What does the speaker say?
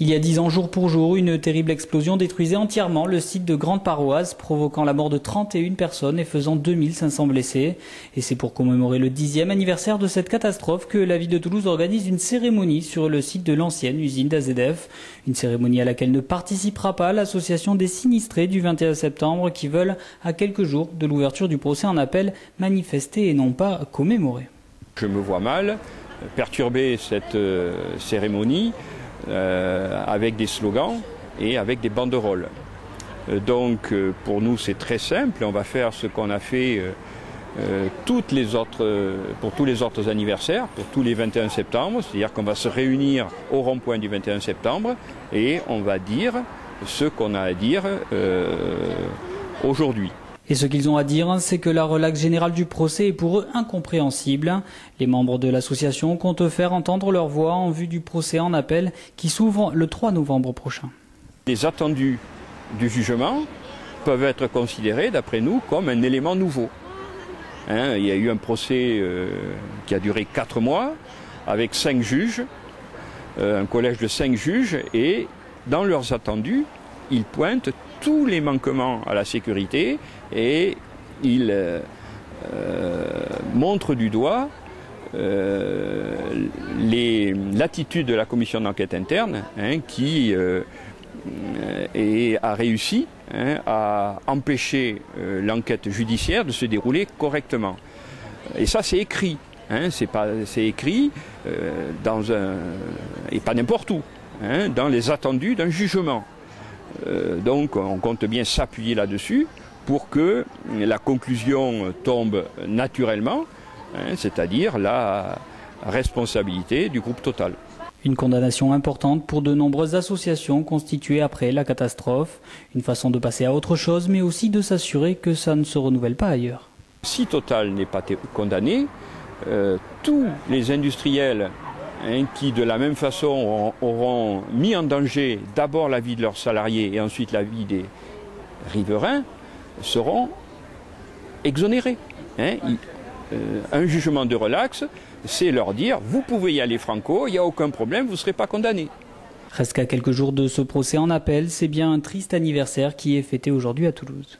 Il y a 10 ans, jour pour jour, une terrible explosion détruisait entièrement le site de Grande-Paroisse, provoquant la mort de 31 personnes et faisant 2500 blessés. Et c'est pour commémorer le 10e anniversaire de cette catastrophe que la ville de Toulouse organise une cérémonie sur le site de l'ancienne usine d'AZF. Une cérémonie à laquelle ne participera pas l'association des sinistrés du 21 septembre qui veulent, à quelques jours de l'ouverture du procès en appel, manifester et non pas commémorer. Je me vois mal perturber cette cérémonie avec des slogans et avec des banderoles. Donc pour nous c'est très simple, on va faire ce qu'on a fait pour tous les autres anniversaires, pour tous les 21 septembre, c'est-à-dire qu'on va se réunir au rond-point du 21 septembre et on va dire ce qu'on a à dire aujourd'hui. Et ce qu'ils ont à dire, c'est que la relaxe générale du procès est pour eux incompréhensible. Les membres de l'association comptent faire entendre leur voix en vue du procès en appel qui s'ouvre le 3 novembre prochain. Les attendus du jugement peuvent être considérés, d'après nous, comme un élément nouveau. Il y a eu un procès qui a duré 4 mois, avec 5 juges, un collège de 5 juges, et dans leurs attendus, ils pointent tous les manquements à la sécurité et ils montrent du doigt l'attitude de la commission d'enquête interne qui a réussi à empêcher l'enquête judiciaire de se dérouler correctement. Et ça c'est écrit, c'est écrit et pas n'importe où, dans les attendus d'un jugement. Donc on compte bien s'appuyer là-dessus pour que la conclusion tombe naturellement, c'est-à-dire la responsabilité du groupe Total. Une condamnation importante pour de nombreuses associations constituées après la catastrophe. Une façon de passer à autre chose, mais aussi de s'assurer que ça ne se renouvelle pas ailleurs. Si Total n'est pas condamné, tous les industriels qui de la même façon auront mis en danger d'abord la vie de leurs salariés et ensuite la vie des riverains seront exonérés. Un jugement de relax, c'est leur dire vous pouvez y aller franco, il n'y a aucun problème, vous ne serez pas condamné. Reste qu'à quelques jours de ce procès en appel, c'est bien un triste anniversaire qui est fêté aujourd'hui à Toulouse.